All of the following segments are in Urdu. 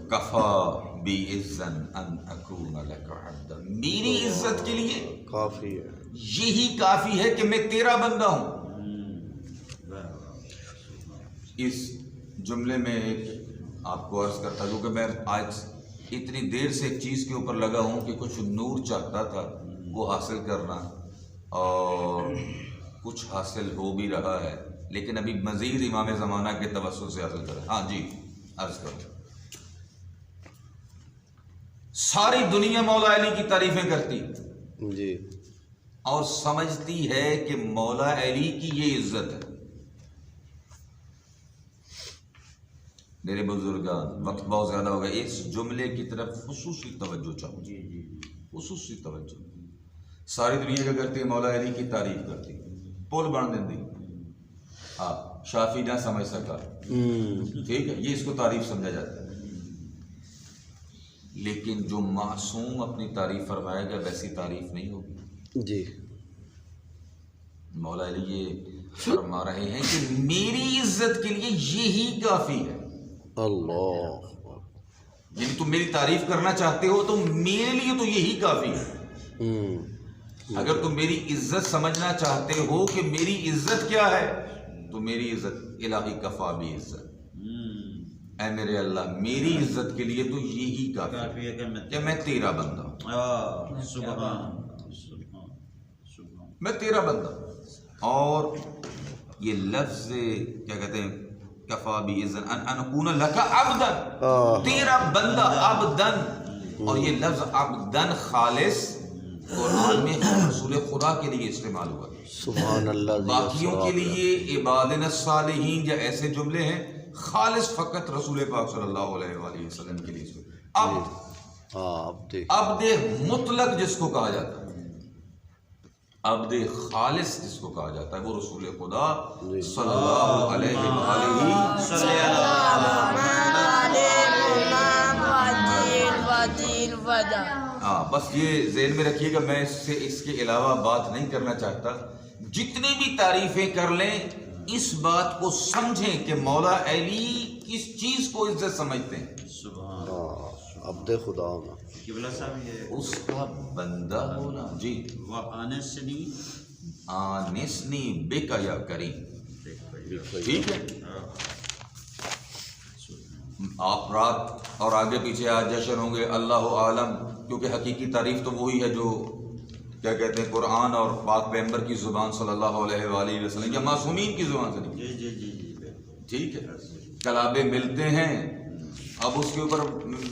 کفا بی عزن ان اکون لک عبدا، میری عزت کے لیے کافی ہے، یہی کافی ہے کہ میں تیرا بندہ ہوں۔ اس جملے میں ایک آپ کو عرض کرتا ہوں کہ میں آج اتنی دیر سے ایک چیز کے اوپر لگا ہوں کہ کچھ نور چاہتا تھا وہ حاصل کرنا، اور کچھ حاصل ہو بھی رہا ہے، لیکن ابھی مزید امام زمانہ کے توسط سے حاصل کریں۔ ہاں جی عرض کرو۔ ساری دنیا مولا علی کی تعریفیں کرتی جی، اور سمجھتی ہے کہ مولا علی کی یہ عزت ہے۔ میرے بزرگان، وقت بہت زیادہ ہو گیا، اس جملے کی طرف خصوصی توجہ چاہوں، خصوصی توجہ۔ ساری دنیا کیا کرتی ہے؟ مولا علی کی تعریف کرتی، پول بن دیں، ہاں شافی نہ سمجھ سکا، ٹھیک ہے، یہ اس کو تعریف سمجھا جاتا ہے۔ لیکن جو معصوم اپنی تعریف فرمائے گا ویسی تعریف نہیں ہوگی۔ جی، مولا علی یہ فرما رہے ہیں کہ میری عزت کے لیے یہی کافی ہے۔ اللہ، یعنی تم میری تعریف کرنا چاہتے ہو تو میرے لیے تو یہی کافی ہے۔ اگر تم میری عزت سمجھنا چاہتے ہو کہ میری عزت کیا ہے، تو میری عزت الہی کفا بھی عزت، اے میرے اللہ میری عزت کے لیے تو یہی کافی ہے کہ میں تیرا بندہ ہوں، میں تیرا بندہ ہوں۔ اور یہ لفظ کیا کہتے ہیں، کفا بھی عزت ان اکون لک عبدا، تیرا بندہ، عبدن، اور یہ لفظ عبدن خالص قرآن میں رسول خدا کے لیے استعمال ہوا۔ سبحان اللہ، باقیوں کے لیے عبادنا الصالحین یا ایسے جملے ہیں خالص فقط رسول پاک صلی اللہ علیہ وآلہ وسلم کے لیے۔ عبد مطلق جس کو کہا جاتا ہے، عبد خالص جس کو کہا جاتا ہے، وہ رسول خدا صلی اللہ علیہ وآلہ ہاں، بس یہ ذہن میں رکھیے گا، میں اس کے علاوہ بات نہیں کرنا چاہتا۔ جتنی بھی تعریفیں کر لیں، اس بات کو سمجھیں کہ مولا علی کس چیز کو عزت سمجھتے ہیں، عبد خدا ہونا، اس کا بندہ ہونا۔ جی، آنسنی بک یا کریم، ٹھیک ہے۔ آپ رات اور آگے پیچھے آج جشن ہوں گے، اللہ عالم، کیونکہ حقیقی تعریف تو وہی ہے جو کیا کہتے ہیں قرآن اور پاک پیغمبر کی زبان صلی اللہ علیہ وآلہ وسلم یا معصومین کی زبان سے نکلی، ٹھیک ہے۔ کلابے ملتے ہیں، اب اس کے اوپر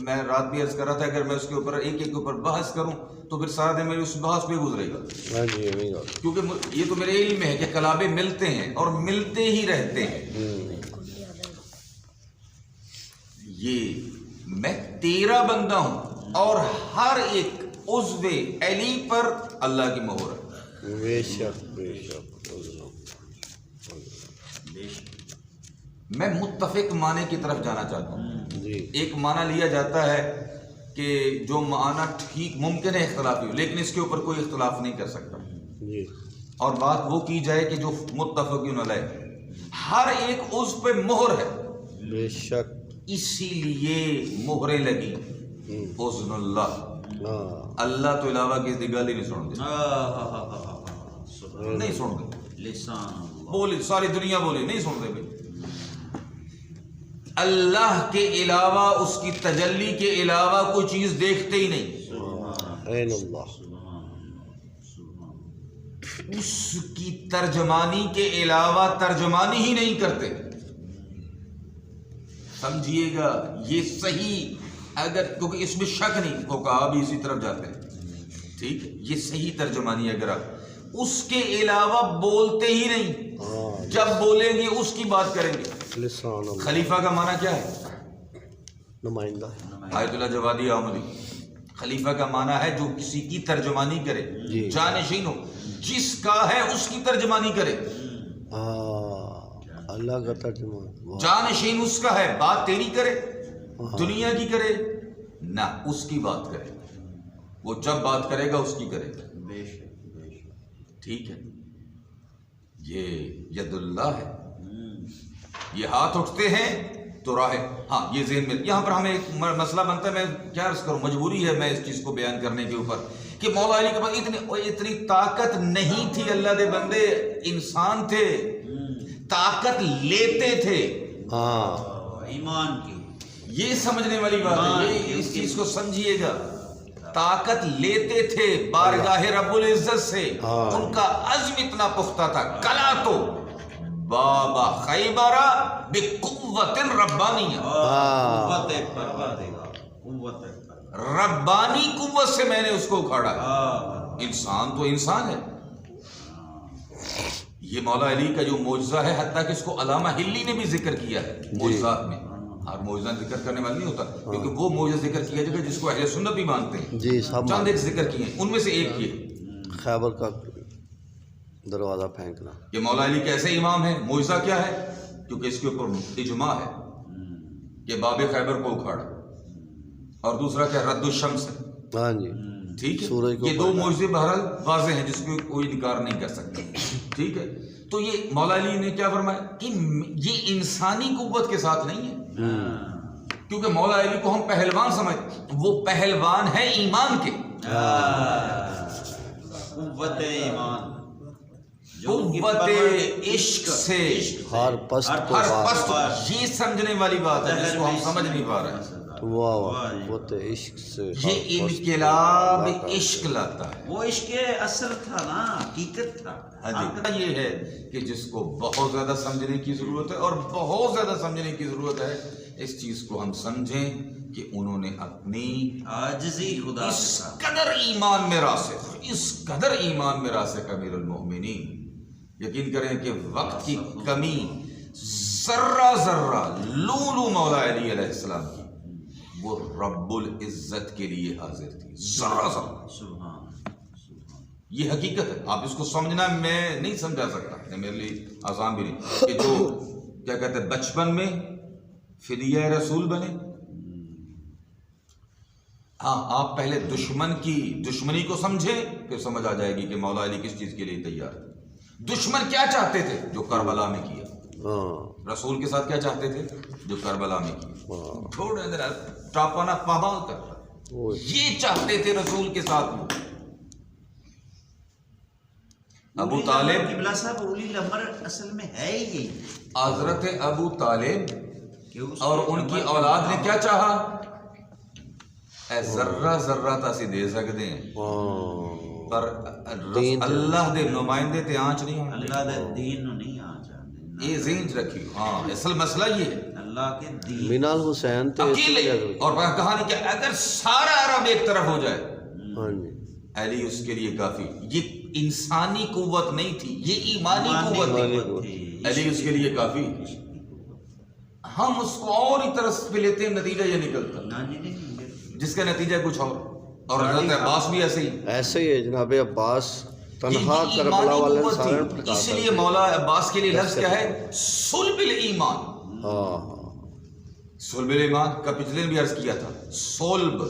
میں رات بھی عرض کر رہا تھا، اگر میں اس کے اوپر ایک ایک کے اوپر بحث کروں تو پھر سارا دن میری اس بحث پہ گزرے گا، کیونکہ یہ تو میرے علم میں ہے کہ کلابے ملتے ہیں اور ملتے ہی رہتے ہیں۔ یہ میں تیرا بندہ ہوں، اور ہر ایک عضو علی پر اللہ کی مہر ہے۔ بے شک، بے شک، میں متفق معنی کی طرف جانا چاہتا ہوں۔ جی، ایک معنی لیا جاتا ہے کہ جو معنی ٹھیک ممکن ہے اختلافی ہو، لیکن اس کے اوپر کوئی اختلاف نہیں کر سکتا، جی، اور بات وہ کی جائے کہ جو متفقین علیہ، ہر ایک عضو پہ مہر ہے، بے شک، اسی لیے مہریں لگی۔ اذن اللہ، اللہ تو علاوہ کسی گل ہی نہیں سن دے، نہیں سن دے، بولی ساری دنیا بولی نہیں سن دے بھائی، اللہ کے علاوہ، اس کی تجلی کے علاوہ کوئی چیز دیکھتے ہی نہیں، عین اللہ، اس کی ترجمانی کے علاوہ ترجمانی ہی نہیں کرتے۔ سمجھیے گا یہ صحیح، اگر کیونکہ اس میں شک نہیں، فقہا بھی اسی طرف جاتے ہیں، ٹھیک ہے، یہ صحیح ترجمانی ہے۔ اگر آپ اس کے علاوہ بولتے ہی نہیں، جب بولیں گے اس کی بات کریں گے۔ لسان اللہ، خلیفہ کا معنی کیا ہے؟ نمائندہ، آیت اللہ جوادی عاملی، خلیفہ کا معنی ہے جو کسی کی ترجمانی کرے، جانشین ہو، جس کا ہے اس کی ترجمانی کرے، اللہ کا ترجمہ، جانشین اس کا ہے، بات تیری کرے، دنیا کی کرے نہ، اس کی بات کرے، وہ جب بات کرے گا اس کی کرے گا، ٹھیک ہے۔ یہ ید اللہ ہے، یہ ہاتھ اٹھتے ہیں تو راہ ہاں یہ ذہن میں یہاں پر ہمیں ایک مسئلہ بنتا ہے، میں کیا عرض کروں، مجبوری ہے میں اس چیز کو بیان کرنے کے اوپر کہ مولا علی کے پاس اتنی طاقت نہیں تھی، اللہ دے بندے انسان تھے، طاقت لیتے تھے، ہاں ایمان کی یہ سمجھنے والی بات ہے، یہ اس چیز کو سمجھیے گا، طاقت لیتے تھے بارگاہ رب العزت سے، ان کا عزم اتنا پختہ تھا، کلا تو بابا خیبرہ بقوت ربانیہ، قوت پروردگار، قوت ربانی قوت سے میں نے اس کو اکھاڑا ہے، انسان تو انسان ہے۔ یہ مولا علی کا جو معجزہ ہے، حتیٰ کہ اس کو علامہ ہلی نے بھی ذکر کیا ہے معجزات میں، ہر معجزہ ذکر کرنے والا نہیں ہوتا، کیونکہ وہ معجزہ ذکر کیا جائے گا جس کو اہل سنت بھی مانتے ہیں، جی سب چند ایک ذکر کیے ہیں، ان میں سے ایک یہ خیبر کا دروازہ پھینکنا، کہ مولا علی کیسے امام ہے، معجزہ کیا ہے، کیونکہ اس کے اوپر اجماع ہے کہ باب خیبر کو اکھاڑا، اور دوسرا کیا رد الشمس ہے، ہاں جی ٹھیک ہے، سورج کو یہ دو معجزے بہرحال واضح ہیں جس کو کوئی انکار نہیں کر سکتا، ٹھیک ہے۔ تو یہ مولا علی نے کیا فرمایا کہ یہ انسانی قوت کے ساتھ نہیں ہے، کیونکہ مولا علی کو ہم پہلوان سمجھتے، وہ پہلوان ہے ایمان کے، قوت ایمان، قوت عشق سے، ہر پست کو ہر بات، پست، یہ سمجھنے والی بات ہے جس کو ہم سمجھ نہیں پا رہے ہیں، واہ واہ قوت عشق سے یہ انقلاب عشق لاتا ہے، وہ عشق اصل تھا نا، حقیقت تھا۔ ہاں جی، یہ ہے کہ جس کو بہت زیادہ سمجھنے کی ضرورت ہے، اور بہت زیادہ سمجھنے کی ضرورت ہے، اس چیز کو ہم سمجھیں کہ انہوں نے اپنی عاجزی خدا اس سے تھا، قدر ایمان میں راسخ، اس قدر ایمان میں راسخ امیر المؤمنین، یقین کریں کہ وقت کی کمی ذرہ ذرہ لولو مولا علی علیہ السلام کی وہ رب العزت کے لیے حاضر تھی، ذرہ ذرہ، سبحان یہ حقیقت ہے، آپ اس کو سمجھنا میں نہیں سمجھا سکتا، یہ میرے لیے آسان بھی نہیں، کہ جو کیا کہتے ہیں بچپن میں فدیہ رسول بنے، ہاں آپ پہلے دشمن کی دشمنی کو سمجھیں، پھر سمجھ آ جائے گی کہ مولا علی کس چیز کے لیے تیار ہے۔ دشمن کیا چاہتے تھے جو کربلا میں کیا، ہاں رسول کے ساتھ کیا چاہتے تھے جو کربلا میں کیا، تھوڑے دیر ٹاپانا پامال کرتا، یہ چاہتے تھے رسول کے ساتھ۔ ابو طالب قبلہ صاحب، اولی الامر اصل میں ہے ہی یہی حضرت ابو طالب کہ اس اور ان کی اولاد نے کیا چاہا، اے ذرہ ذرہ تا سی دے سکتے ہیں، پر اللہ دے نمائندے تے آنچ نہیں ہونے، اللہ دے دین نو نہیں آ جانے، یہ ذہن چ رکھی، ہاں اصل مسئلہ یہ ہے، اللہ کے دین مینال حسین تے اکیلے، اور کہانی کہ اگر سارا عرب ایک طرف ہو جائے، ہاں جی علی اس کے لیے کافی، یہ انسانی قوت نہیں تھی، یہ ایمانی قوت تھی، علی اس کے لیے کافی، ہم اس کو اور ہی طرح پہ لیتے ہیں، نتیجہ یہ نکلتا جس کا نتیجہ کچھ اور حضرت عباس بھی ایسے ہی، ایسے ہی ہے جناب عباس تنہا یہ کربلا ایمانی والے قوت سارے تھی، اس لیے مولا عباس کے لیے لفظ کیا ہے، صلب الایمان، ہاں صلب الایمان کا پچھلے نے بھی عرض کیا تھا، صلب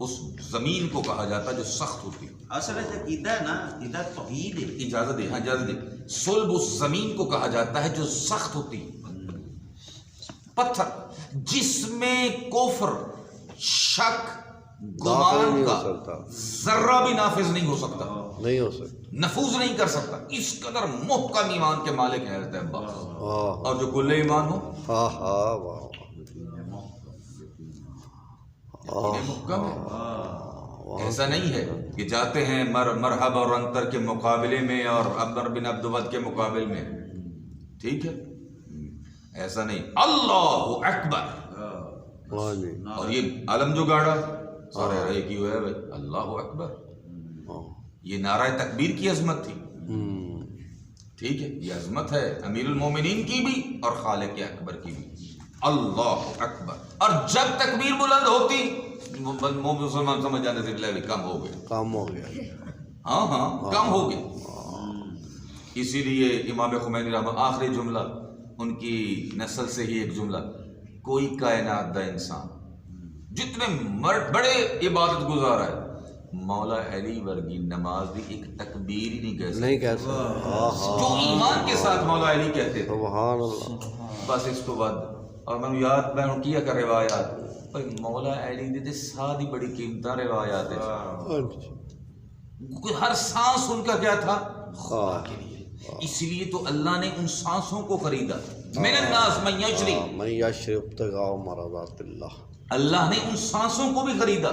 اس زمین کو کہا جاتا ہے جو سخت ہوتی ہے، اصل عقیدہ ہے نا، عقیدہ توحید ہے، اجازت دے، ہاں اجازت دے، صلب اس زمین کو کہا جاتا ہے جو سخت ہوتی ہے، پتھر جس میں کفر، شک، گمان کا ذرہ بھی نافذ نہیں ہو سکتا، نہیں ہو سکتا، نفوذ نہیں کر سکتا، اس قدر محکم ایمان کے مالک ہیں حضرت عباس، اور جو کل ایمان ہو ہاں ہاں واہ محکم ہے، ایسا نہیں ہے کہ جاتے ہیں مرحب اور انتر کے مقابلے میں اور عمر بن عبدود کے مقابلے میں، ٹھیک ہے، ایسا نہیں، اللہ اکبر، ہاں جی اور یہ علم جو گاڑا سارے رہے کی ہوئے بھائی اللہ اکبر، یہ نعرہ تکبیر کی عظمت تھی، ٹھیک ہے، یہ عظمت ہے امیر المومنین کی بھی اور خالق اکبر کی بھی، اللہ اکبر، اور جب تکبیر بلند ہوتی مسلمان سمجھ جانے سے بھی کم ہو گئے، کام ہو گیا، ہاں ہاں کم ہو گئے، اسی لیے امام خمینی رحمہ آخری جملہ ان کی نسل سے ہی ایک جملہ، کوئی کائنات دا انسان جتنے بڑے عبادت گزار ہے، مولا علی ورگی نماز بھی ایک تکبیر ہی نہیں کہہ سکتا، نہیں کہہ سکتا، جو ایمان کے ساتھ مولا علی کہتے تھے، سبحان اللہ، بس اس کو بعد اور میں یاد میں کیا کر روایات بھائی مولا علی دے ساری بڑی قیمتاں روایات ہے، ہاں جی ہر سانس ان کا کیا تھا ہاں کے لیے، اس لیے تو اللہ نے ان سانسوں کو خریدا، من الناس من یشری، من یشری ابتغاء مرضات اللہ، اللہ نے ان سانسوں کو بھی خریدا،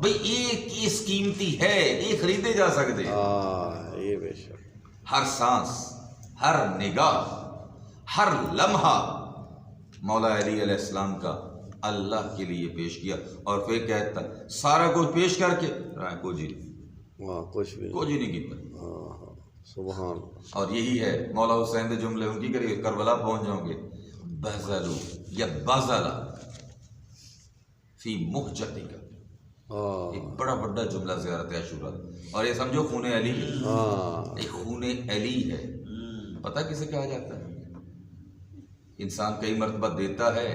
بھئی ایک اس قیمتی ہے، یہ خریدے جا سکتے ہیں، ہاں یہ بے شک، ہر سانس، ہر نگاہ، ہر لمحہ مولا علی علیہ السلام کا اللہ کے لیے پیش کیا، اور پھر کہتا سارا کچھ پیش کر کے رائے کو جی ہاں کچھ بھی کو نہیں، جی نہیں کی، ہاں ہاں سبحان اللہ، اور یہی ہے مولا حسین کے جملے ان کی کریے کربلا پہنچ جاؤں گے، بزلو یا بزلا فی مہجتی کا، ہاں ایک بڑا بڑا جملہ زیارت عاشورہ، اور یہ سمجھو خون علی ہے، ہاں ایک خون علی ہے، پتہ کسے کہا جاتا ہے؟ انسان کئی مرتبہ دیتا ہے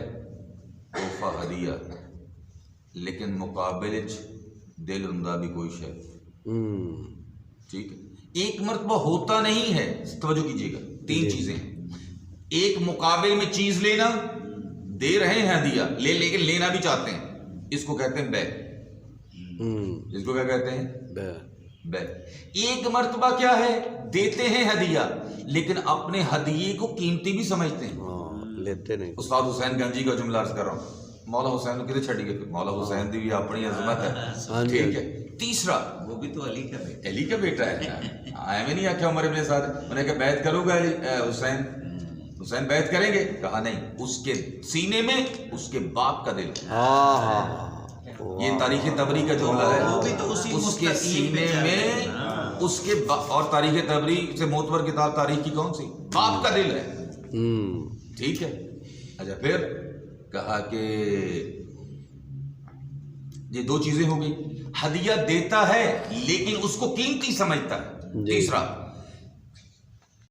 تحفہ ہدیہ، لیکن مقابلے دل ہوندا بھی کوئی شے، ٹھیک ہے، ایک مرتبہ ہوتا نہیں ہے، توجہ کیجیے گا، تین چیزیں ہیں، ایک مقابل میں چیز لینا، دے رہے ہیں ہدیہ لیکن لینا بھی چاہتے ہیں، اس کو کہتے ہیں بے، اس کو کیا کہتے ہیں؟ بے، بے۔ ایک مرتبہ کیا ہے، دیتے ہیں ہدیہ لیکن اپنے ہدیے کو قیمتی بھی سمجھتے ہیں، ہاں لیتے نہیں، استاد حسین گنجی کا جملہ عرض کر رہا ہوں، مولا حسین کو کدھر چھڑی گئے، مولا حسین دی بھی اپنی عظمت ہاں ہے، جی، ٹھیک ہے۔ تیسرا وہ بھی تو علی کا بیٹا، علی کا بیٹا ہے، میں نہیں آخیا عمر ابن سعد، میں نے کہا بیعت کروں گا علی حسین، حسین بیعت کریں گے، کہا نہیں، اس کے سینے میں اس کے باپ کا دل، ہاں ہاں یہ تاریخ تبری کا جملہ ہے، وہ بھی تو اسی اس کے مستقیم سینے پہ چل رہے میں ہیں، ہاں۔ اس کے اور تاریخ تبری سے معتبر کتاب تاریخ کی کون سی؟ باپ کا دل ہے، ٹھیک ہے۔ اچھا پھر کہا کہ یہ دو چیزیں ہو گئی، ہدیہ دیتا ہے لیکن اس کو قیمتی سمجھتا ہے، جی۔ تیسرا